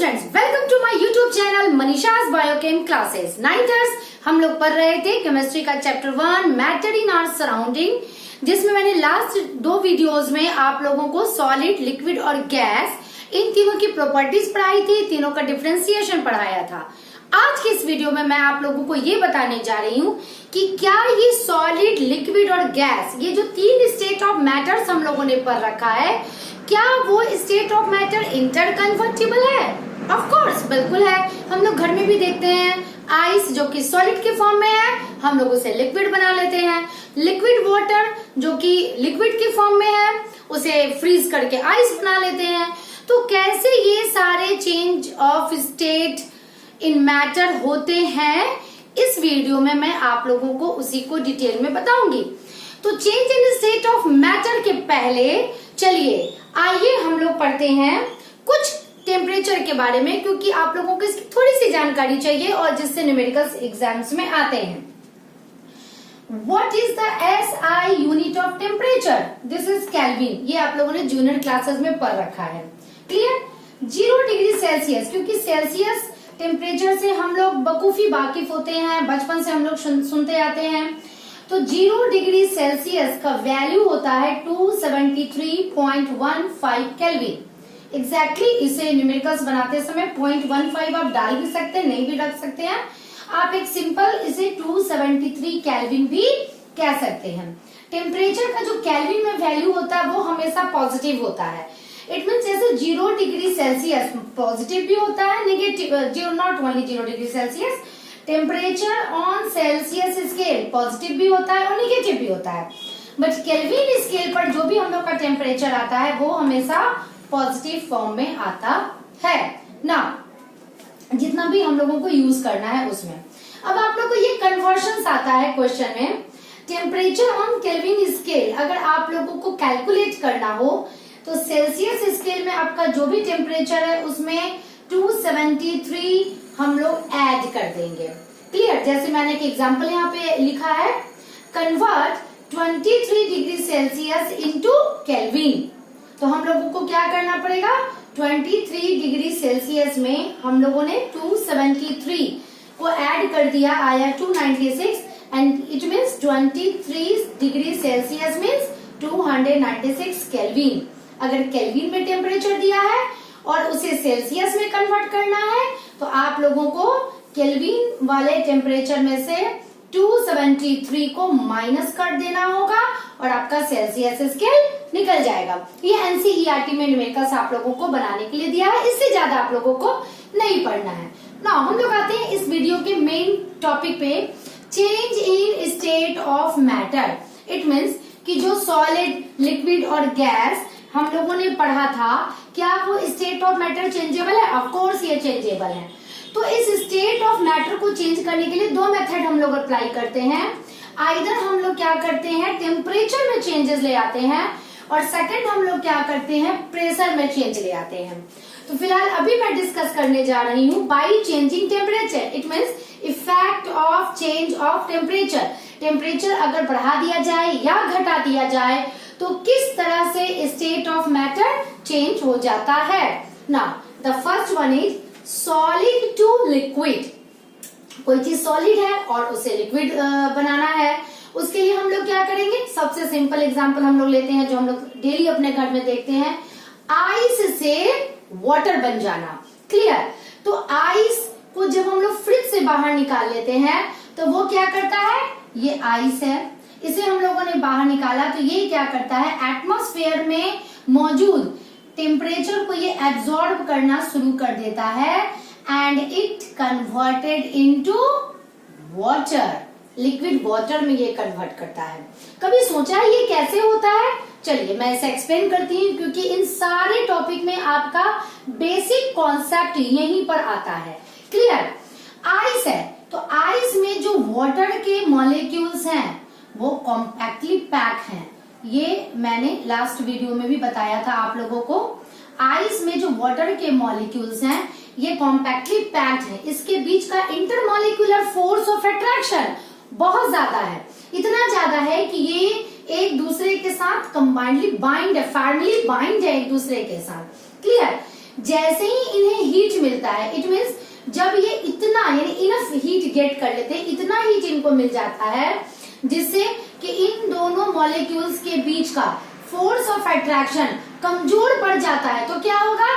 Students, welcome to my YouTube channel Manisha's biochem classes. Ninthers हम लोग पढ़ रहे थे केमिस्ट्री का chapter 1 matter in our surrounding, जिसमें मैंने लास्ट दो वीडियोस में आप लोगों को सॉलिड, लिक्विड और गैस इन तीनों की प्रॉपर्टीज पढ़ाई थी, तीनों का डिफरेंशिएशन पढ़ाया था। आज के इस वीडियो में मैं आप लोगों को ये बताने जा रही हूँ कि क्या ये सॉलिड, लिक्विड और गैस, ये जो तीन स्टेट ऑफ मैटर्स हम लोगों ने पढ़ रखा है, क्या वो स्टेट ऑफ मैटर इंटरकन्वर्टिबल है? ऑफ कोर्स बिल्कुल है। हम लोग घर में भी देखते हैं, आइस जो कि सॉलिड के फॉर्म में है, हम लोग उसे लिक्विड बना लेते हैं। लिक्विड वाटर जो कि लिक्विड के फॉर्म में है, उसे फ्रीज करके आइस बना लेते हैं। तो कैसे ये सारे change of state in matter होते हैं, इस वीडियो में मैं आप लोगों को उसी को डिटेल में बताऊंगी। तो change in state of matter के पहले चलिए आइए हम लोग पढ़ते हैं कुछ टेम्परेचर के बारे में, क्योंकि आप लोगों को इसकी थोड़ी सी जानकारी चाहिए और जिससे न्यूमेरिकल एग्जाम्स में आते हैं। What is the SI unit of temperature? This is kelvin. ये आप लोगों ने जूनियर क्लासेस में पढ़ रखा है। क्लियर? 0 डिग्री सेल्सियस, क्योंकि सेल्सियस टेम्परेचर से हम लोग बखूबी वाकिफ होते हैं, बचपन से हम लोग सुनते आते हैं। तो 0 डिग्री सेल्सियस का वैल्यू होता है 273.15 केल्विन। एग्जैक्टली इसे न्यूमेरिकल्स बनाते समय 0.15 आप डाल भी सकते हैं, नहीं भी रख सकते हैं। आप एक सिंपल इसे 273 केल्विन भी कह सकते हैं। टेम्परेचर का जो केल्विन में वैल्यू होता है वो हमेशा पॉजिटिव होता है। इट मीन्स जैसे 0 डिग्री सेल्सियस पॉजिटिव भी होता है, negative, not only 0 degree Celsius, temperature on Celsius scale positive भी होता है और नेगेटिव भी होता है। बट केल्विन स्केल पर जो भी हम लोग का टेम्परेचर आता है वो हमेशा पॉजिटिव फॉर्म में आता है ना, जितना भी हम लोगों को यूज करना है उसमें। अब आप लोग को ये कन्वर्जन आता है क्वेश्चन में, टेम्परेचर ऑन केल्विन स्केल अगर आप लोगों को कैलकुलेट करना हो तो सेल्सियस स्केल में आपका जो भी टेम्परेचर है उसमें 273 हम लोग ऐड कर देंगे। क्लियर? जैसे मैंने एक एग्जांपल यहाँ पे लिखा है, convert 23 degree Celsius into kelvin. तो हम लोगों को क्या करना पड़ेगा, 23 डिग्री सेल्सियस में हम लोगों ने 273 को ऐड कर दिया, आया 296 and it means 23 degree Celsius means 296 kelvin. अगर केल्विन में टेम्परेचर दिया है और उसे सेल्सियस में कन्वर्ट करना है तो आप लोगों को केल्विन वाले टेम्परेचर में से 273 को माइनस कर देना होगा और आपका सेल्सियस स्केल निकल जाएगा। ये एनसीईआरटी में न्यूमेरिकल्स आप लोगों को बनाने के लिए दिया है, इससे ज्यादा आप लोगों को नहीं पढ़ना है ना। हम लोग आते हैं इस वीडियो के मेन टॉपिक पे, change in state of matter. It means कि जो सॉलिड, लिक्विड और गैस हम लोगों ने पढ़ा था, क्या वो स्टेट ऑफ मैटर चेंजेबल है? ऑफ कोर्स ये चेंजेबल है। तो इस स्टेट ऑफ मैटर को चेंज करने के लिए दो मेथड हम लोग अप्लाई करते हैं। आइदर हम लोग क्या करते हैं, टेम्परेचर में चेंजेस ले आते हैं, और सेकंड हम लोग क्या करते हैं, प्रेशर में चेंज ले आते हैं। तो फिलहाल अभी मैं डिस्कस करने जा रही हूँ by changing temperature. It means effect of change of temperature. Temperature अगर बढ़ा दिया जाए या घटा दिया जाए तो किस तरह से स्टेट ऑफ मैटर चेंज हो जाता है ना। The first one is solid to liquid. कोई चीज सॉलिड है और उसे लिक्विड बनाना है, उसके लिए हम लोग क्या करेंगे, सबसे सिंपल एग्जांपल हम लोग लेते हैं जो हम लोग डेली अपने घर में देखते हैं, आइस से वाटर बन जाना। क्लियर? तो आइस को जब हम लोग फ्रिज से बाहर निकाल लेते हैं तो वो क्या करता है, ये आइस है, इसे हम लोगों ने बाहर निकाला तो ये क्या करता है, एटमॉस्फेयर में मौजूद टेम्परेचर को ये एब्जॉर्ब करना शुरू कर देता है and it converted into water. Liquid water में ये कन्वर्ट करता है। कभी सोचा है ये कैसे होता है? चलिए मैं इसे एक्सप्लेन करती हूँ, क्योंकि इन सारे टॉपिक में आपका बेसिक कॉन्सेप्ट यहीं पर आता है। क्लियर? आइस है तो आइस में जो वाटर के मॉलिक्यूल्स हैं वो कॉम्पैक्टली पैक हैं। ये मैंने लास्ट वीडियो में भी बताया था आप लोगों को। आइस में जो वाटर के मॉलिक्यूल्स हैं ये कॉम्पैक्टली पैक्ड है। इसके बीच का इंटरमॉलिक्यूलर फोर्स ऑफ अट्रैक्शन बहुत ज्यादा है, इतना ज्यादा है कि ये एक दूसरे के साथ कंबाइंडली बाइंड है, फैमिली बाइंड है एक दूसरे के साथ। क्लियर? जैसे ही इन्हें हीट मिलता है, इट मीन्स जब ये इतना यानी इनफ हीट गेट कर लेते हैं, इतना हीट इनको मिल जाता है जिससे कि इन दोनों मॉलिक्यूल्स के बीच का फोर्स ऑफ अट्रैक्शन कमजोर पड़ जाता है, तो क्या होगा,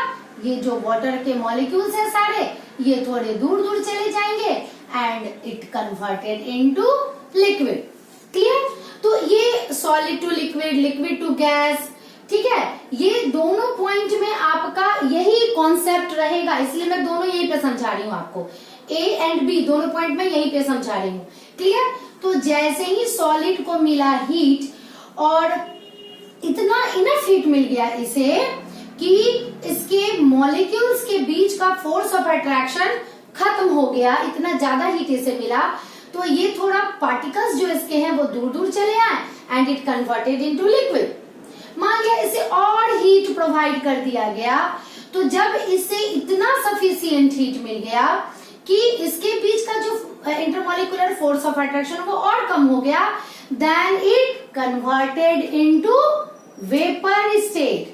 ये जो वाटर के मॉलिक्यूल्स हैं सारे, ये थोड़े दूर दूर चले जाएंगे and it converted into liquid. Clear? तो ये solid to liquid, liquid to gas, ठीक है, ये दोनों पॉइंट में आपका यही कॉन्सेप्ट रहेगा, इसलिए मैं दोनों यहीं पे समझा रही हूँ आपको, ए एंड बी दोनों पॉइंट में यहीं पे समझा रही हूँ। क्लियर? तो जैसे ही सॉलिड को मिला हीट और इतना इनफ हीट मिल गया इसे कि इसके मॉलिक्यूल्स के बीच का फोर्स ऑफ अट्रैक्शन खत्म हो गया, इतना ज्यादा हीट इसे मिला, तो ये थोड़ा पार्टिकल्स जो इसके हैं वो दूर दूर चले आए and it converted into liquid. मान लिया इसे और हीट प्रोवाइड कर दिया गया, तो जब इसे इतना सफिशिएंट हीट मिल गया कि इसके बीच का जो इंटरमॉलिक्यूलर फोर्स ऑफ अट्रैक्शन वो और कम हो गया, then it converted into vapour state.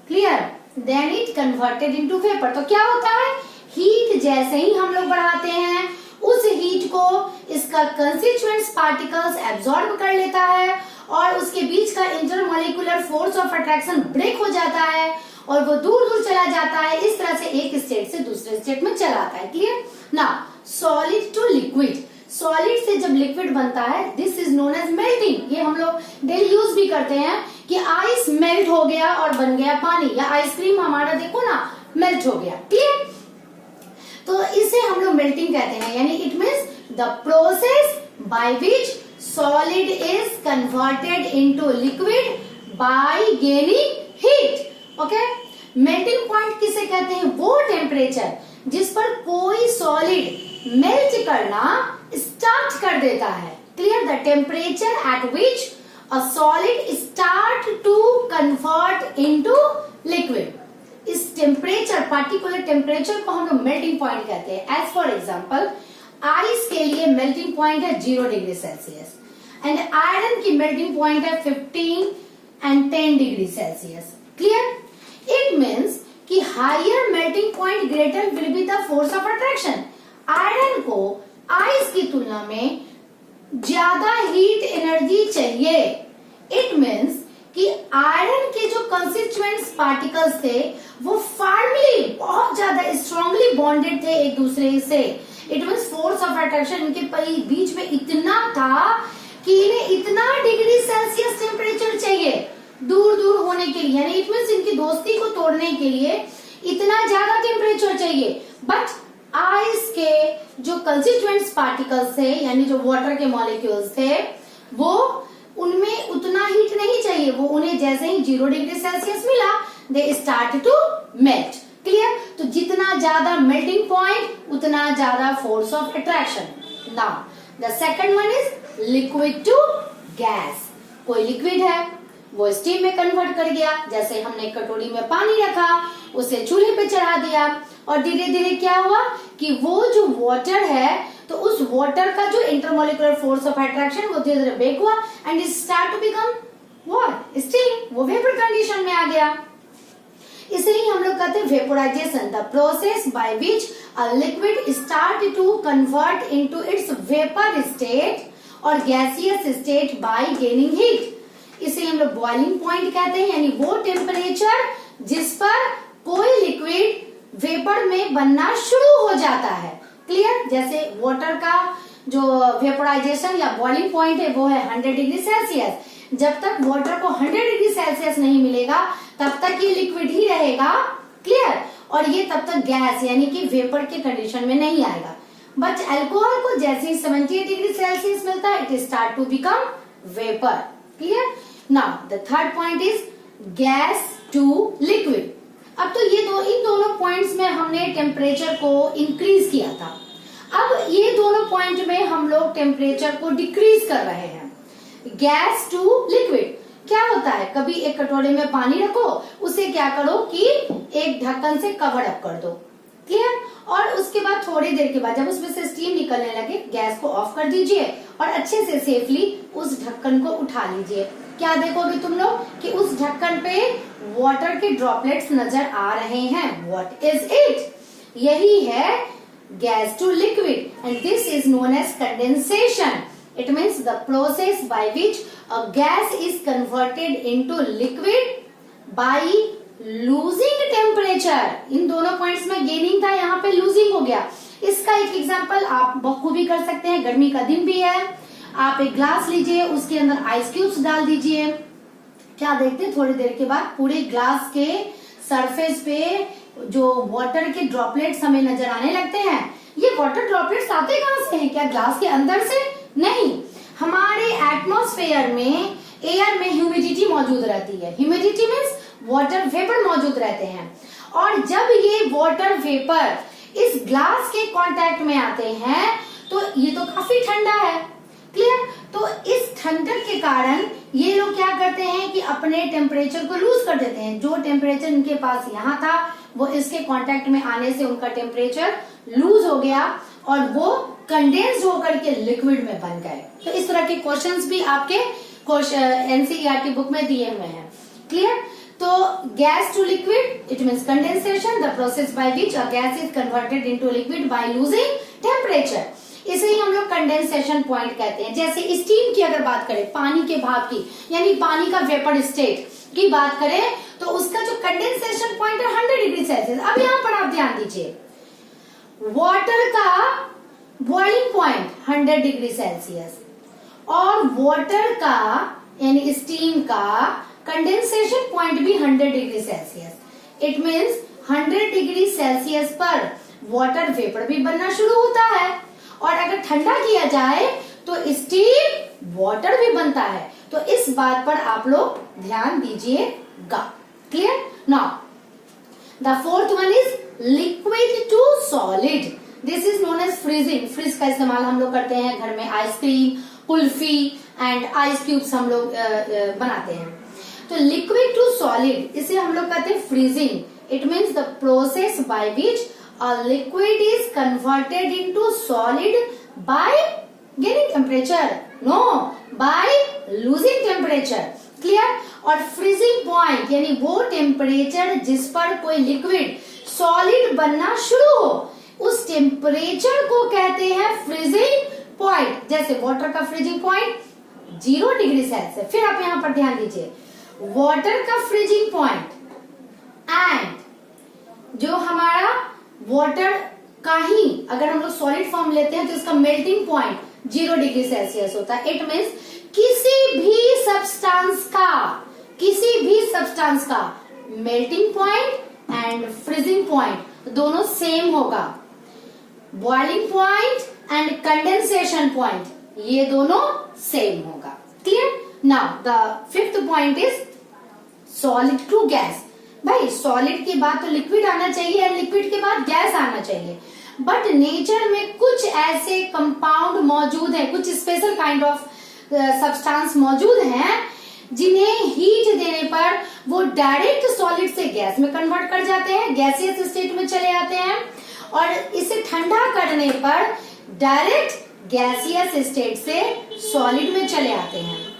Clear? Then it converted into vapour. तो क्या होता है, हीट जैसे ही हम लोग बढ़ाते हैं उस हीट को इसका कंस्टिट्यूएंट्स पार्टिकल्स एब्जॉर्ब कर लेता है और उसके बीच का intermolecular force of attraction break हो जाता है और वो दूर दूर चला जाता है, इस तरह से एक स्टेट से दूसरे स्टेट में चला आता है। Clear? Now solid to liquid, solid से जब लिक्विड बनता है, this is known as melting. ये हम लोग डेली यूज भी करते हैं कि आइस मेल्ट हो गया और बन गया पानी, या आइसक्रीम हमारा देखो ना मेल्ट हो गया। क्लियर? तो इसे हम लोग मेल्टिंग कहते हैं, यानी it means the process by which solid is converted into liquid bye gaining heat. Okay, melting point किसे कहते हैं, वो टेम्परेचर जिस पर कोई सॉलिड मेल्ट करना स्टार्ट कर देता है। Clear? The temperature at which a solid start to convert into liquid, इस टेम्परेचर, पार्टिकुलर टेम्परेचर को हम लोग मेल्टिंग पॉइंट कहते हैं। एज फॉर एग्जाम्पल, आइस के लिए मेल्टिंग पॉइंट है 0 डिग्री सेल्सियस एंड आयरन की मेल्टिंग पॉइंट है 15 and 10 degree Celsius. Clear? It means कि higher melting point greater will be the force of attraction. Iron को ice की तुलना में ज्यादा हीट एनर्जी चाहिए। इट मीन्स कि आयरन के जो कंस्टिट्यूएंट्स पार्टिकल्स थे वो फार्मली बहुत ज्यादा स्ट्रांगली बॉन्डेड थे एक दूसरे से। It means force of attraction इनके बीच में इतना था कि इन्हें इतना डिग्री सेल्सियस टेम्परेचर चाहिए दूर दूर होने के लिए, यानी इट मीन्स इनकी दोस्ती को तोड़ने के लिए इतना ज्यादा टेम्परेचर चाहिए। बट आइस के जो कंस्टिट्यूएंट्स पार्टिकल्स थे, यानी जो वाटर के मॉलिक्यूल्स थे, वो उनमें उतना हीट नहीं चाहिए, वो उन्हें जैसे ही 0 डिग्री सेल्सियस मिला दे स्टार्ट टू मेल्ट। क्लियर? तो जितना ज्यादा मेल्टिंग पॉइंट उतना ज्यादा force of attraction. Now the second one is liquid to gas. कोई लिक्विड है वो स्टीम में कन्वर्ट कर गया, जैसे हमने कटोरी में पानी रखा, उसे चूल्हे पे चढ़ा दिया और धीरे धीरे क्या हुआ कि वो जो वाटर है, तो उस वाटर का जो इंटरमॉलिक्यूलर फोर्स ऑफ अट्रैक्शन वो धीरे धीरे ब्रेक हुआ and it start to become what, steam, वो वेपर कंडीशन में आ गया। इसे ही हम लोग कहते हैं vaporisation, the process by which a liquid start to convert into its vapour state और gaseous state by gaining heat. इसे हम लोग बॉइलिंग पॉइंट कहते हैं, यानी वो टेम्परेचर जिस पर कोई लिक्विड वेपर में बनना शुरू हो जाता है। क्लियर? जैसे वाटर का जो वेपोराइजेशन या बॉइलिंग पॉइंट है वो है 100 डिग्री सेल्सियस। जब तक वाटर को 100 डिग्री सेल्सियस नहीं मिलेगा तब तक ये लिक्विड ही रहेगा। क्लियर? और ये तब तक गैस यानी कि वेपर के कंडीशन में नहीं आएगा। बट अल्कोहल को जैसे ही 78 डिग्री सेल्सियस मिलता है it start to become vapour. Clear? Now the third point is gas to liquid. अब तो ये इन दोनों पॉइंट्स में हमने टेम्परेचर को इंक्रीज किया था। अब ये दोनों पॉइंट में हम लोग टेम्परेचर को डिक्रीज कर रहे हैं। गैस टू लिक्विड क्या होता है, कभी एक कटोरे में पानी रखो, उसे क्या करो कि एक ढक्कन से कवर अप कर दो। क्लियर? और उसके बाद थोड़ी देर के बाद जब उसमें से स्टीम निकलने लगे गैस को ऑफ कर दीजिए और अच्छे से सेफली उस ढक्कन को उठा लीजिए। क्या देखोगे तुम लोग कि उस ढक्कन पे वाटर के ड्रॉपलेट्स नजर आ रहे हैं। What is it? यही है gas to liquid and this is known as condensation. It means the process by which a gas is converted into liquid by losing temperature. इन दोनों पॉइंट्स में गेनिंग था, यहाँ पे लूजिंग हो गया। इसका एक एग्जांपल आप बखूबी कर सकते हैं। गर्मी का दिन भी है, आप एक ग्लास लीजिए, उसके अंदर आइस क्यूब्स डाल दीजिए। क्या देखते हैं थोड़ी देर के बाद पूरे ग्लास के सरफेस पे जो वाटर के ड्रॉपलेट्स हमें नजर आने लगते हैं। ये वाटर ड्रॉपलेट्स आते कहां से हैं? क्या ग्लास के अंदर से? नहीं, हमारे एटमॉस्फेयर में एयर में ह्यूमिडिटी मौजूद रहती है। ह्यूमिडिटी मीन्स वाटर वेपर मौजूद रहते हैं, और जब ये वाटर वेपर इस ग्लास के कांटेक्ट में आते हैं तो ये तो काफी ठंडा है। क्लियर? तो इस ठंडक के कारण ये लोग क्या करते हैं कि अपने टेम्परेचर को लूज कर देते हैं। जो टेम्परेचर इनके पास यहाँ था वो इसके कांटेक्ट में आने से उनका टेम्परेचर लूज हो गया और वो कंडेंस होकर के लिक्विड में बन गए। तो इस तरह के क्वेश्चंस भी आपके एनसीईआरटी बुक में दिए हुए हैं। क्लियर? तो gas to liquid it means condensation, the process by which a gas is converted into liquid by losing temperature. इसे ही हम लोग कंडेंसेशन पॉइंट कहते हैं। जैसे स्टीम की अगर बात करें, पानी के भाप की, यानी पानी का वेपर स्टेट की बात करें, तो उसका जो कंडेंसेशन पॉइंट है 100 डिग्री सेल्सियस। अब यहाँ पर आप ध्यान दीजिए, वाटर का बॉइलिंग पॉइंट 100 डिग्री सेल्सियस और वाटर का यानी स्टीम का कंडेंसेशन पॉइंट भी 100 degree Celsius. It means 100 degree Celsius पर वाटर वेपर भी बनना शुरू होता है, और अगर ठंडा किया जाए तो स्टीम वाटर भी बनता है। तो इस बात पर आप लोग ध्यान दीजिएगा। Clear? Now the fourth one is liquid to solid. This is known as freezing. Fridge का इस्तेमाल हम लोग करते हैं घर में, ice cream, kulfi and ice cubes हम लोग बनाते हैं। तो लिक्विड टू सॉलिड इसे हम लोग कहते हैं freezing. It means the process by which a liquid is converted into solid by gaining temperature, no, by losing temperature. Clear? और freezing point यानी वो टेम्परेचर जिस पर कोई लिक्विड सॉलिड बनना शुरू हो, उस टेम्परेचर को कहते हैं फ्रीजिंग पॉइंट। जैसे वाटर का फ्रीजिंग पॉइंट 0 डिग्री सेल्सियस। फिर आप यहाँ पर ध्यान दीजिए, वाटर का फ्रीजिंग पॉइंट एंड जो हमारा वाटर का ही अगर हम लोग सॉलिड फॉर्म लेते हैं तो इसका मेल्टिंग पॉइंट 0 डिग्री सेल्सियस होता है। इट मीन्स किसी भी सब्सटेंस का melting point and freezing point दोनों सेम होगा। Boiling point and condensation point ये दोनों सेम होगा। Clear? Now the fifth point is solid to gas. भाई सॉलिड के बाद तो लिक्विड आना चाहिए और लिक्विड के बाद गैस आना चाहिए, बट नेचर में कुछ ऐसे कंपाउंड मौजूद हैं, कुछ स्पेशल काइंड ऑफ सब्सटेंस मौजूद हैं जिन्हें हीट देने पर वो डायरेक्ट सॉलिड से गैस में कन्वर्ट कर जाते हैं, गैसियस स्टेट में चले आते हैं, और इसे ठंडा करने पर डायरेक्ट गैसियस स्टेट से सॉलिड में चले आते हैं।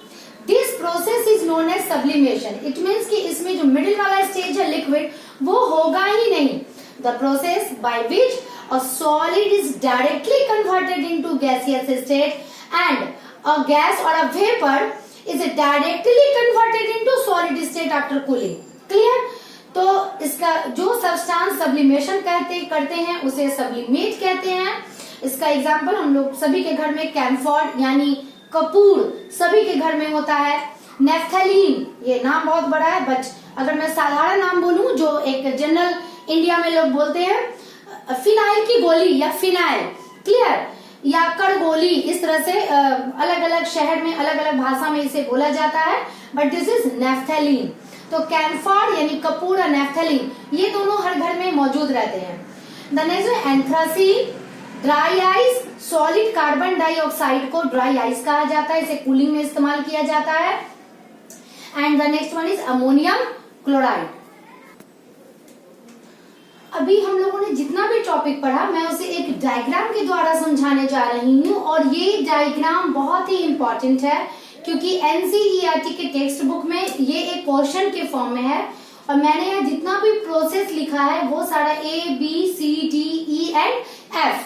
This process is known as sublimation. It means कि इसमें जो मिडिल वाला स्टेज है लिक्विड वो होगा ही नहीं। The process by which a solid is directly converted into gaseous state and a gas और a vapour is directly converted into solid state after cooling. Clear? तो इसका जो सब्सटेंस सब्लिमेशन करते हैं उसे सब्लिमेट कहते हैं। इसका एग्जाम्पल हम लोग सभी के घर में कैम्फर यानी कपूर सभी के घर में होता है। नेफ्थलीन, ये नाम बहुत बड़ा है, बट अगर मैं साधारण नाम बोलूं जो एक जनरल इंडिया में लोग बोलते हैं, फिनाइल की गोली या फिनाइल, क्लियर, या करगोली, इस तरह से अलग अलग शहर में अलग अलग भाषा में इसे बोला जाता है, बट दिस इज नेफ्थलीन। तो कैम्फर यानी कपूर और नेफ्थलीन ये दोनों हर घर में मौजूद रहते हैं। द नेक्स्ट है anthracene, dry ice, solid carbon dioxide को ड्राई आइस कहा जाता है, इसे कूलिंग में इस्तेमाल किया जाता है। And the next one is ammonium chloride. अभी हम लोगों ने जितना भी टॉपिक पढ़ा मैं उसे एक डायग्राम के द्वारा समझाने जा रही हूँ, और ये डायग्राम बहुत ही इंपॉर्टेंट है क्योंकि एनसीईआरटी के टेक्स्ट बुक में ये एक क्वेश्चन के फॉर्म में है और मैंने यहाँ जितना भी प्रोसेस लिखा है वो सारा ABCDE एंड F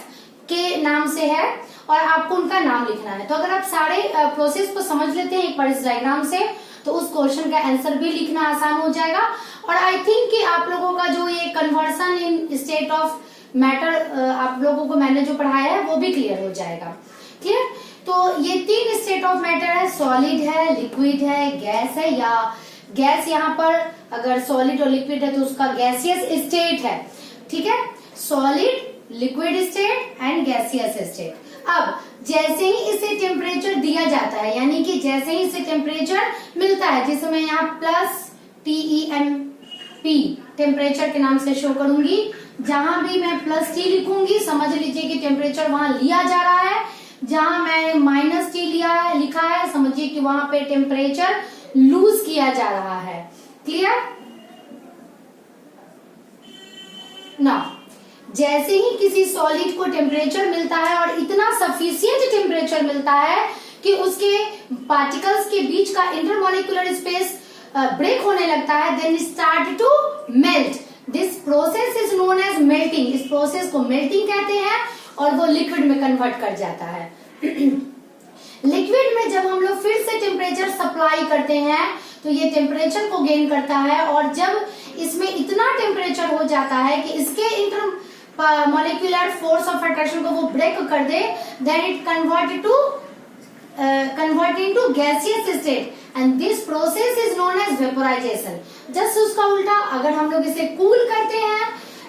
के नाम से है और आपको उनका नाम लिखना है। तो अगर आप सारे प्रोसेस को समझ लेते हैं एक बार इस डायग्राम से तो उस क्वेश्चन का आंसर भी लिखना आसान हो जाएगा। और आई थिंक कि आप लोगों का जो ये conversion in state of matter आप लोगों को मैंने जो पढ़ाया है वो भी क्लियर हो जाएगा। क्लियर? तो ये 3 स्टेट ऑफ मैटर है, सॉलिड है, लिक्विड है, गैस है, या गैस यहाँ पर अगर सॉलिड और लिक्विड है तो उसका गैसियस स्टेट है। ठीक है, solid, liquid state and gaseous state. अब जैसे ही इसे टेम्परेचर दिया जाता है, यानी कि जैसे ही इसे टेम्परेचर मिलता है, जिसे मैं यहाँ प्लस TEMP टेम्परेचर के नाम से शो करूंगी, जहां भी मैं प्लस T लिखूंगी समझ लीजिए कि टेम्परेचर वहां लिया जा रहा है, जहां मैं माइनस T लिखा है समझिए कि वहां पे टेम्परेचर लूज किया जा रहा है। क्लियर? ना जैसे ही किसी सॉलिड को टेम्परेचर मिलता है और इतना सफिशिएंट टेम्परेचर मिलता है कि उसके पार्टिकल्स के बीच का इंटरमॉलिक्यूलर स्पेस ब्रेक होने लगता है, then start to melt. This process is known as melting. इस प्रोसेस को मेल्टिंग कहते हैं और वो लिक्विड में कन्वर्ट कर जाता है। लिक्विड में जब हम लोग फिर से टेम्परेचर सप्लाई करते हैं तो ये टेम्परेचर को गेन करता है और जब इसमें इतना टेम्परेचर हो जाता है कि इसके intermolecular force of attraction को वो ब्रेक कर दे, then it convert into gaseous state and this process is known as vaporisation. Just उसका उल्टा, अगर हम लोग इसे कूल करते हैं,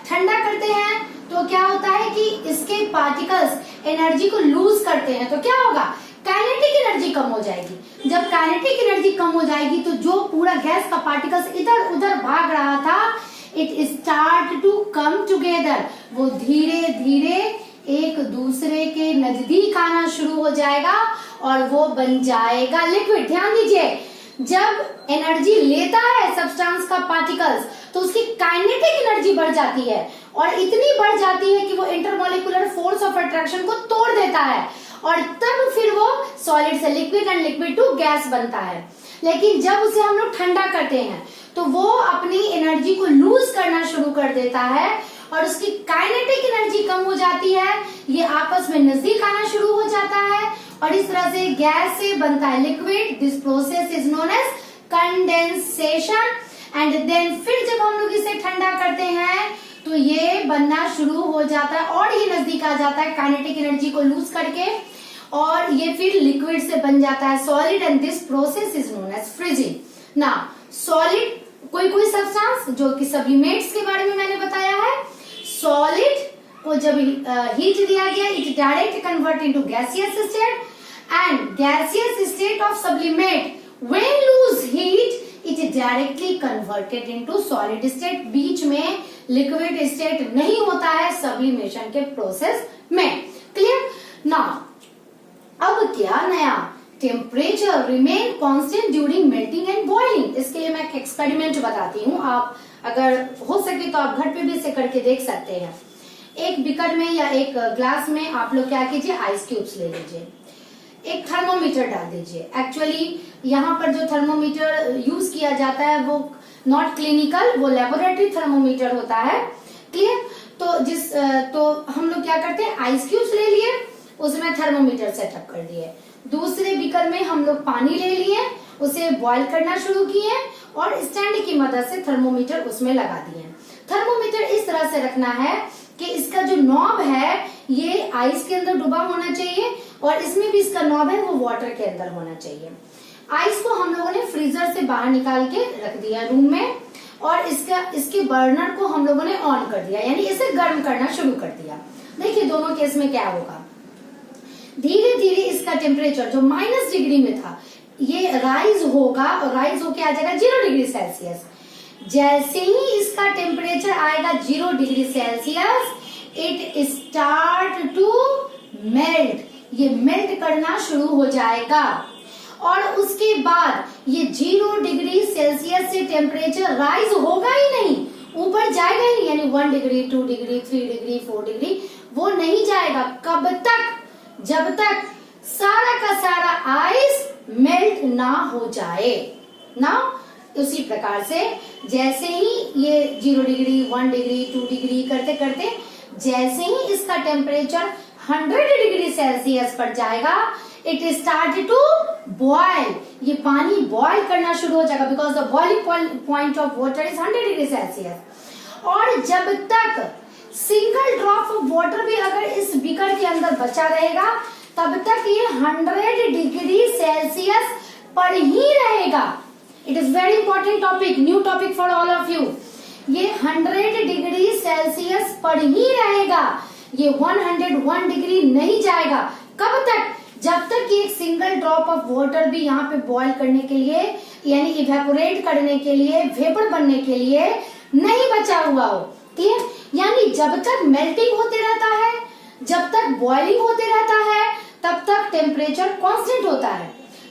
ठंडा करते हैं, तो क्या होता है कि इसके पार्टिकल्स एनर्जी को लूज करते हैं, तो क्या होगा, काइनेटिक एनर्जी कम हो जाएगी। जब काइनेटिक एनर्जी कम हो जाएगी तो जो पूरा गैस का पार्टिकल्स इधर उधर भाग रहा था, it start to come together, वो धीरे धीरे एक दूसरे के नजदीक आना शुरू हो जाएगा और वो बन जाएगा लिक्विड। ध्यान दीजिए, जब एनर्जी लेता है सब्सटेंस का पार्टिकल्स तो उसकी काइनेटिक एनर्जी बढ़ जाती है और इतनी बढ़ जाती है कि वो इंटरमॉलिक्यूलर फोर्स ऑफ अट्रैक्शन को तोड़ देता है और तब फिर वो सॉलिड से liquid and liquid to gas बनता है। लेकिन जब उसे हम लोग ठंडा करते हैं तो वो अपनी एनर्जी को लूज करना शुरू कर देता है और उसकी काइनेटिक एनर्जी कम हो जाती है, ये आपस में नजदीक आना शुरू हो जाता है और इस तरह से गैस से बनता है liquid. This process is known as condensation and then फिर जब हम लोग इसे ठंडा करते हैं तो ये बनना शुरू हो जाता है और ये नजदीक आ जाता है काइनेटिक एनर्जी को लूज करके और ये फिर लिक्विड से बन जाता है solid and this process is known as freezing. ना सॉलिड कोई सब्सटेंस जो कि सब्लिमेट्स के बारे में मैंने बताया है, सॉलिड को जब हीट दिया गया it direct convert into gaseous state and gaseous state of sublimate when lose heat it directly converted into solid state. बीच में लिक्विड स्टेट नहीं होता है सब्लिमेशन के प्रोसेस में। क्लियर? नाउ अब क्या नया, temperature remain constant during melting and boiling. इसके लिए मैं एक एक्सपेरिमेंट बताती हूँ, आप अगर हो सके तो आप घर पे भी इसे करके देख सकते हैं। एक बिकर में या एक ग्लास में आप लोग क्या कीजिए, आइस क्यूब्स ले लीजिए, एक थर्मोमीटर डाल दीजिए। एक्चुअली यहाँ पर जो थर्मोमीटर यूज किया जाता है वो नॉट क्लिनिकल, वो लेबोरेटरी थर्मोमीटर होता है। क्लियर? तो हम लोग क्या करते हैं, आइस क्यूब्स ले लिए, उसमें थर्मोमीटर सेटअप कर दिए। दूसरे बीकर में हम लोग पानी ले लिए, उसे बॉईल करना शुरू किए और स्टैंड की मदद से थर्मोमीटर उसमें लगा दिए। थर्मोमीटर इस तरह से रखना है कि इसका जो नॉब है ये आइस के अंदर डूबा होना चाहिए और इसमें भी इसका नॉब है वो वाटर के अंदर होना चाहिए। आइस को हम लोगों ने फ्रीजर से बाहर निकाल के रख दिया रूम में और इसके बर्नर को हम लोगों ने ऑन कर दिया, यानी इसे गर्म करना शुरू कर दिया। देखिए दोनों केस में क्या होगा, धीरे धीरे इसका टेम्परेचर जो -, डिग्री में था ये राइज होगा और राइज होके आ जाएगा 0 डिग्री सेल्सियस। जैसे ही इसका टेम्परेचर आएगा 0 degree Celsius it start to melt, ये मेल्ट करना शुरू हो जाएगा और उसके बाद ये 0 डिग्री सेल्सियस से टेम्परेचर राइज होगा ही नहीं, ऊपर जाएगा ही नहीं, यानी 1 डिग्री 2 डिग्री 3 डिग्री 4 डिग्री वो नहीं जाएगा। कब तक? जब तक सारा का सारा आइस मेल्ट ना हो जाए ना। उसी प्रकार से जैसे ही ये 0 डिग्री 1 डिग्री 2 डिग्री करते करते जैसे ही इसका टेम्परेचर 100 डिग्री सेल्सियस पर जाएगा, इट स्टार्ट टू बॉयल, ये पानी बॉयल करना शुरू हो जाएगा, because the boiling point of water is 100 degree Celsius. और जब तक सिंगल ड्रॉप ऑफ वाटर भी अगर इस बीकर के अंदर बचा रहेगा, तब तक ये 100 डिग्री सेल्सियस पर ही रहेगा। It is very important topic, new topic for all of you. ये 100 डिग्री सेल्सियस पर ही रहेगा, ये 101 डिग्री नहीं जाएगा। कब तक? जब तक एक सिंगल ड्रॉप ऑफ वाटर भी यहाँ पे बॉईल करने के लिए, यानी इवेपोरेट करने के लिए, वेपर बनने के लिए नहीं बचा हुआ हो। ठीक है, यानी जब तक मेल्टिंग होते रहता है, जब तक बॉइलिंग होते रहता है, तब तक टेम्परेचर कांस्टेंट होता है।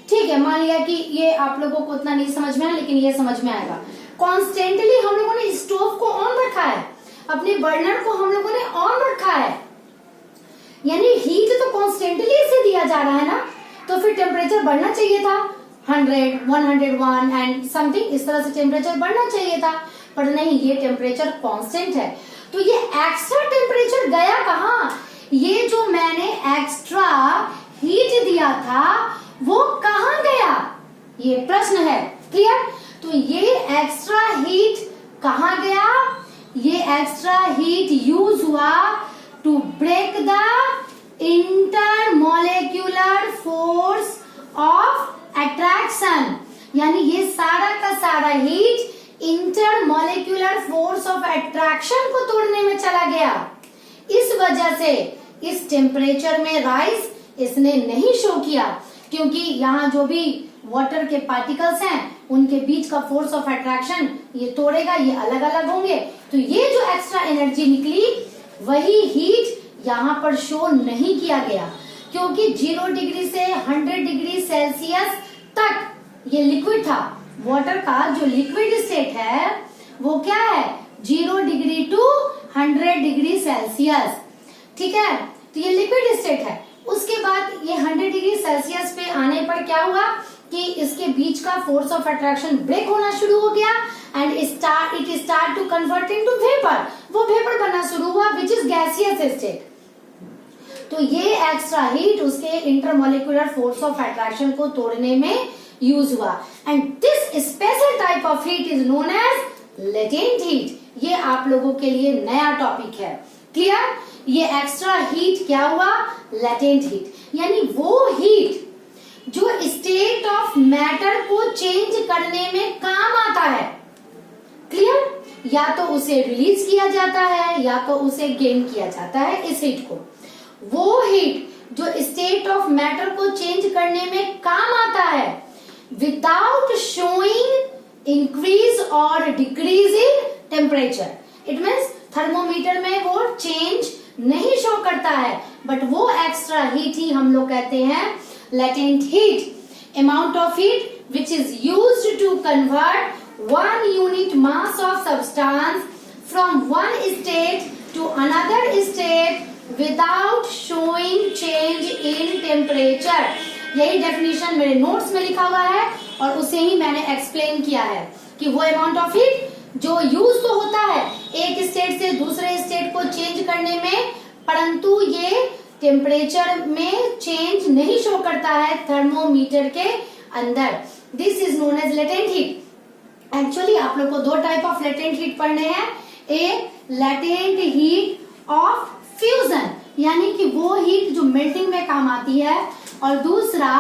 ठीक है, मान लिया कि ये आप लोगों को उतना नहीं समझ में आया, लेकिन ये समझ में आएगा। कॉन्स्टेंटली हम लोगों ने स्टोव को ऑन रखा है, अपने बर्नर को हम लोगों ने ऑन रखा है, यानी हीट तो कॉन्स्टेंटली इसे दिया जा रहा है ना, तो फिर टेम्परेचर बढ़ना चाहिए था। 100, 101 एंड समथिंग इस तरह से टेम्परेचर बढ़ना चाहिए था, पर नहीं, ये टेम्परेचर कांस्टेंट है। तो ये एक्स्ट्रा टेम्परेचर गया कहाँ? ये जो मैंने एक्स्ट्रा हीट दिया था वो कहाँ गया, ये प्रश्न है। क्लियर? तो ये एक्स्ट्रा हीट कहाँ गया? ये एक्स्ट्रा हीट यूज हुआ to break the intermolecular force of attraction, यानी ये सारा का सारा heat intermolecular force of attraction को तोड़ने में चला गया। इस वजह से इस टेम्परेचर में राइज इसने नहीं शो किया, क्योंकि यहाँ जो भी वाटर के पार्टिकल्स हैं उनके बीच का फोर्स ऑफ अट्रैक्शन ये तोड़ेगा, ये अलग अलग होंगे। तो ये जो एक्स्ट्रा एनर्जी निकली वही हीट यहाँ पर शो नहीं किया गया, क्योंकि 0 डिग्री से 100 डिग्री सेल्सियस तक ये लिक्विड था। वाटर का जो लिक्विड स्टेट है वो क्या है? 0 डिग्री टू 100 डिग्री सेल्सियस। ठीक है, तो ये लिक्विड स्टेट है। उसके बाद ये 100 डिग्री सेल्सियस पे आने पर क्या हुआ कि इसके बीच का फोर्स ऑफ अट्रैक्शन ब्रेक होना शुरू हो गया and it start to convert into vapour. वो वेपर बनना शुरू हुआ विच इज गैसियस स्टेट। तो ये एक्स्ट्रा हीट उसके इंटरमोलेक्युलर फोर्स ऑफ अट्रैक्शन को तोड़ने में यूज हुआ and this special type of heat is known as latent heat. ये आप लोगों के लिए नया टॉपिक है। क्लियर? ये एक्स्ट्रा हीट क्या हुआ? लेटेंट हीट, यानी वो हीट जो स्टेट ऑफ मैटर को चेंज करने में काम आता है। क्लियर? या तो उसे रिलीज किया जाता है या तो उसे गेन किया जाता है इस हीट को। वो हीट जो स्टेट ऑफ मैटर को चेंज करने में काम आता है विदाउट शोइंग इंक्रीज और decrease in temperature. It means thermometer में वो चेंज नहीं शो करता है, बट वो एक्स्ट्रा हीट ही हम लोग कहते हैं latent heat, amount of heat which is used to convert 1 unit mass of substance from one state to another state without showing change in temperature। यही डेफिनेशन मेरे नोट्स में लिखा हुआ है और उसे ही मैंने एक्सप्लेन किया है कि वो अमाउंट ऑफ हीट जो यूज तो होता है एक स्टेट से दूसरे स्टेट को चेंज करने में, परंतु ये टेम्परेचर में चेंज नहीं शो करता है थर्मोमीटर के अंदर। This is known as latent heat. Actually आप लोग को दो टाइप ऑफ लेटेंट हीट पढ़ने हैं। एक लेटेंट हीट ऑफ फ्यूजन, यानी कि वो हीट जो मेल्टिंग में काम आती है, और दूसरा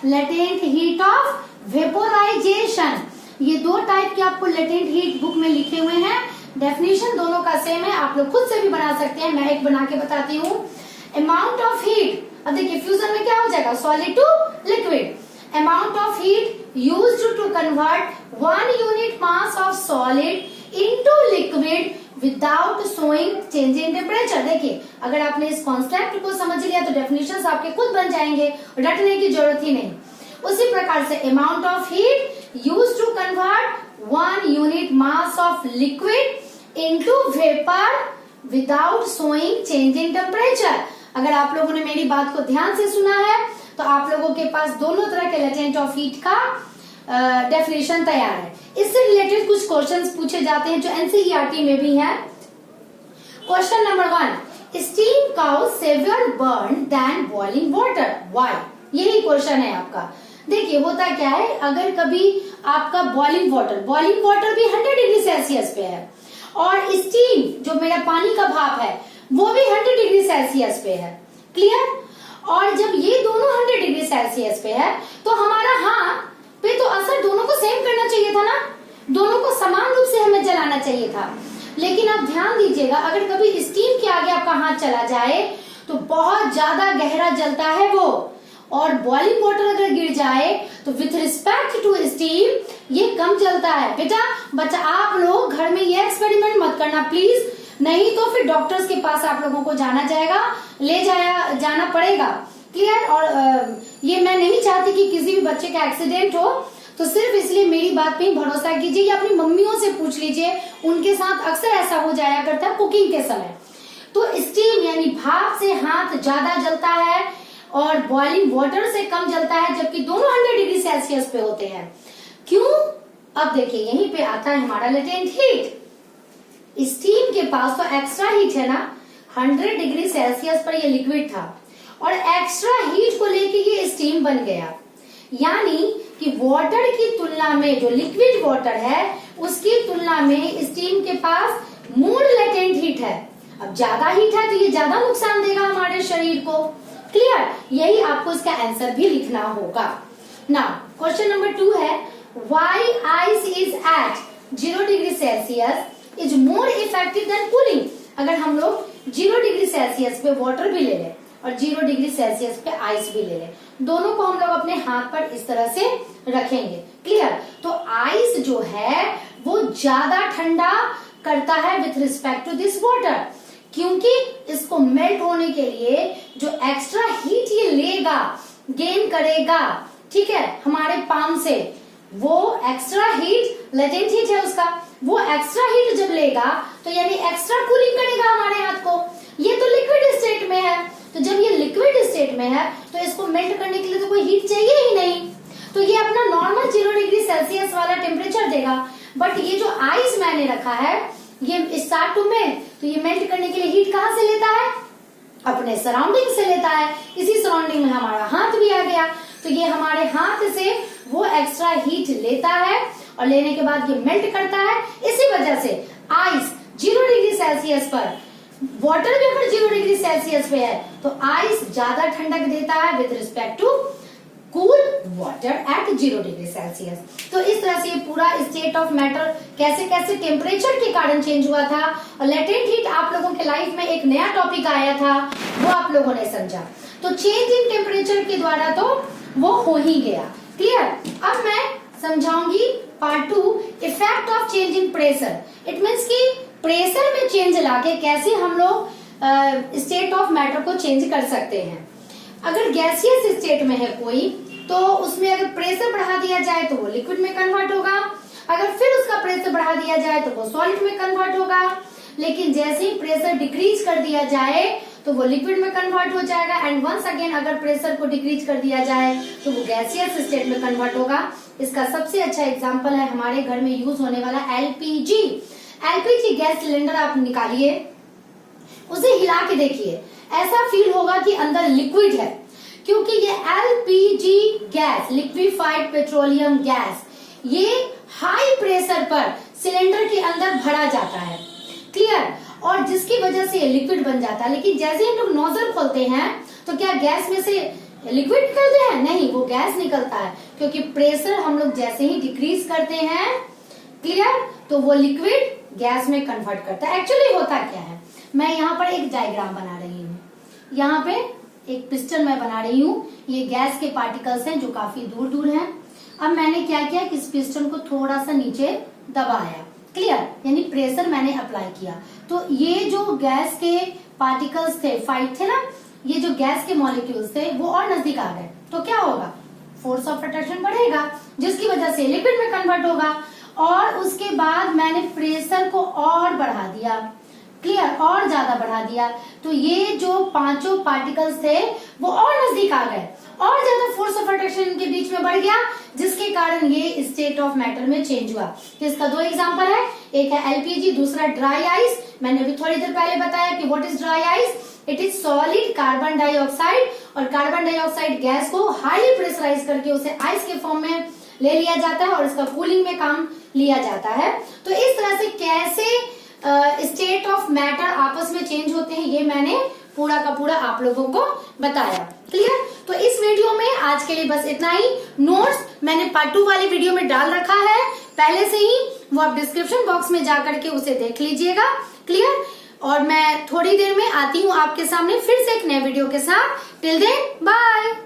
लेटेंट हीट ऑफ वेपोराइजेशन। ये दो टाइप के आपको लेटेंट हीट बुक में लिखे हुए हैं। डेफिनेशन दोनों का सेम है, आप लोग खुद से भी बना सकते हैं। मैं एक बना के बताती हूँ। अमाउंट ऑफ हीट, अब देखिए फ्यूजन में क्या हो जाएगा, solid to liquid. Amount of heat used to convert 1 unit mass of solid into liquid without showing change in temperature. देखिए अगर आपने इस कॉन्सेप्ट को समझ लिया तो डेफिनेशंस आपके खुद बन जाएंगे, रटने की जरूरत ही नहीं। उसी प्रकार से amount of heat used to convert 1 unit mass of liquid into vapour without showing change in temperature. अगर आप लोगों ने मेरी बात को ध्यान से सुना है तो आप लोगों के पास दोनों तरह के लेटेंट ऑफ हीट का डेफिनेशन तैयार है। इससे रिलेटेड कुछ क्वेश्चंस पूछे जाते हैं जो एनसीईआरटी में भी है। Question number 1, steam cause severe burn than boiling water, why? यही क्वेश्चन है आपका। देखिए होता क्या है, अगर कभी आपका बॉइलिंग वाटर भी 100 डिग्री सेल्सियस पे है और स्टीम जो मेरा पानी का भाप है वो भी 100 डिग्री सेल्सियस पे है, क्लियर? और जब ये दोनों 100 डिग्री सेल्सियस पे है तो हमारा हाथ पे तो असर दोनों को सेम करना चाहिए था ना, दोनों को समान रूप से हमें जलाना चाहिए था। लेकिन आप ध्यान दीजिएगा, अगर कभी स्टीम के आगे आपका हाथ चला जाए तो बहुत ज्यादा गहरा जलता है वो, और बॉइलिंग वाटर अगर गिर जाए तो विथ रिस्पेक्ट टू स्टीम ये कम जलता है। बच्चा आप लोग घर में ये एक्सपेरिमेंट मत करना प्लीज, नहीं तो फिर डॉक्टर्स के पास आप लोगों को जाना पड़ेगा, क्लियर? और ये मैं नहीं चाहती कि किसी भी बच्चे का एक्सीडेंट हो, तो सिर्फ इसलिए मेरी बात पे भरोसा कीजिए या अपनी मम्मियों से पूछ लीजिए, उनके साथ अक्सर ऐसा हो जाया करता है कुकिंग के समय। तो स्टीम यानी भाप से हाथ ज्यादा जलता है और बॉइलिंग वाटर से कम जलता है, जबकि दोनों 100 डिग्री सेल्सियस पे होते हैं। क्यों? अब देखिए यहीं पे आता है हमारा लेटेंट हीट। स्टीम के पास तो एक्स्ट्रा हीट है ना, 100 डिग्री सेल्सियस पर ये लिक्विड था और एक्स्ट्रा हीट को लेके ये स्टीम बन गया, यानी कि वाटर की तुलना में जो लिक्विड वाटर है उसकी तुलना में स्टीम के पास मोर लेटेंट हीट है। अब ज्यादा हीट है तो ये ज्यादा नुकसान देगा हमारे शरीर को, क्लियर? यही आपको इसका आंसर भी लिखना होगा। नाउ क्वेश्चन नंबर 2 है, why ice is at 0 degree Celsius is more effective than cooling? अगर हम लोग 0 डिग्री सेल्सियस पे वाटर भी ले लें और 0 डिग्री सेल्सियस पे आइस भी ले लें, दोनों को हम लोग अपने हाथ पर इस तरह से रखेंगे, क्लियर? तो आइस जो है वो ज्यादा ठंडा करता है with respect to this water, क्योंकि इसको मेल्ट होने के लिए जो एक्स्ट्रा हीट ये लेगा, गेन करेगा, ठीक है, हमारे पाम से, वो एक्स्ट्रा हीट लेटेंट हीट है उसका, वो एक्स्ट्रा हीट जब लेगा तो यानी एक्स्ट्रा कूलिंग करेगा हमारे हाथ को। ये तो लिक्विड स्टेट में है, तो जब ये लिक्विड स्टेट में है तो इसको मेल्ट करने के लिए तो कोई हीट चाहिए ही नहीं, तो ये अपना नॉर्मल 0 डिग्री सेल्सियस वाला टेम्परेचर देगा। बट ये जो आइस मैंने रखा है ये स्टार्ट टू मेल्ट, तो ये मेल्ट करने के लिए हीट कहाँ से लेता है? अपने सराउंडिंग से लेता है। इसी सराउंडिंग में हमारा हाथ भी आ गया, तो ये हमारे हाथ से वो एक्स्ट्रा हीट लेता है और लेने के बाद ये मेल्ट करता है। इसी वजह से आइस 0 डिग्री सेल्सियस पर, वाटर भी अगर 0 डिग्री सेल्सियस पे है तो आइस ज्यादा ठंडक देता है with respect to cool water at 0 degree Celsius. तो इस तरह से ये पूरा स्टेट ऑफ मैटर कैसे कैसे टेम्परेचर के कारण चेंज हुआ था, और लेटेंट हीट आप लोगों के लाइफ में एक नया टॉपिक आया था, वो आप लोगों ने समझा। तो चेंज इन टेम्परेचर के द्वारा तो वो हो ही गया, क्लियर? अब मैं समझाऊंगी part 2, effect of change in pressure. It means की प्रेशर में चेंज लाके कैसे हम लोग स्टेट ऑफ मैटर को चेंज कर सकते हैं। अगर गैसियस स्टेट में है कोई, तो उसमें अगर प्रेशर बढ़ा दिया जाए तो वो लिक्विड में कन्वर्ट होगा, अगर फिर उसका प्रेशर बढ़ा दिया जाए तो वो सॉलिड में कन्वर्ट होगा। लेकिन जैसे ही प्रेशर डिक्रीज कर दिया जाए तो वो लिक्विड में कन्वर्ट हो जाएगा, एंड वंस अगेन अगर प्रेशर को डिक्रीज कर दिया जाए तो वो गैसियस स्टेट में कन्वर्ट होगा। इसका सबसे अच्छा एग्जांपल है हमारे घर में यूज होने वाला एलपीजी। एलपीजी गैस सिलेंडर आप निकालिए, उसे हिला के देखिए, ऐसा फील होगा कि अंदर लिक्विड है, क्योंकि ये LPG gas, liquefied petroleum gas, ये हाई प्रेशर पर सिलेंडर के अंदर भरा जाता है, क्लियर? और जिसकी वजह से ये लिक्विड बन जाता है। लेकिन जैसे ही हम लोग नोजल खोलते हैं तो क्या गैस में से लिक्विड निकलते हैं? नहीं, वो गैस निकलता है, क्योंकि प्रेशर हम लोग जैसे ही डिक्रीज करते हैं, क्लियर, तो वो लिक्विड गैस में कन्वर्ट करता है। एक्चुअली होता क्या है, मैं यहाँ पर एक डायग्राम बना रही हूँ, यहाँ पे एक पिस्टन मैं बना रही हूँ, ये गैस के पार्टिकल्स हैं जो काफी दूर दूर हैं। अब मैंने क्या किया कि इस पिस्टन को थोड़ा सा नीचे दबाया, क्लियर, यानी प्रेशर मैंने अप्लाई किया, तो ये जो गैस के पार्टिकल्स थे, 5 थे ना, ये जो गैस के मॉलिक्यूल्स थे वो और नजदीक आ गए, तो क्या होगा, फोर्स ऑफ अट्रैक्शन बढ़ेगा, जिसकी वजह से लिक्विड में कन्वर्ट होगा। और उसके बाद मैंने प्रेशर को और बढ़ा दिया, क्लियर, और ज्यादा बढ़ा दिया तो ये जो पांचों पार्टिकल्स थे वो और नजदीक आ गए, और ज्यादा फोर्स ऑफ अट्रैक्शन इनके बीच में बढ़ गया, जिसके कारण ये स्टेट ऑफ मैटर में चेंज हुआ। तो इसका दो एग्जांपल है, एक है एलपीजी, दूसरा ड्राई आइस। मैंने अभी थोड़ी देर पहले बताया कि what is dry ice, it is solid carbon dioxide, और कार्बन डाइऑक्साइड गैस को हाईली प्रेशराइज करके उसे आइस के फॉर्म में ले लिया जाता है और इसका कूलिंग में काम लिया जाता है। तो इस तरह से कैसे स्टेट ऑफ मैटर आपस में चेंज होते हैं ये मैंने पूरा का पूरा आप लोगों को बताया। क्लियर? तो इस वीडियो में आज के लिए बस इतना ही। नोट्स मैंने पार्ट 2 वाली वीडियो में डाल रखा है पहले से ही, वो आप डिस्क्रिप्शन बॉक्स में जाकर के उसे देख लीजिएगा। क्लियर? और मैं थोड़ी देर में आती हूँ आपके सामने फिर से एक नए वीडियो के साथ। Till then bye.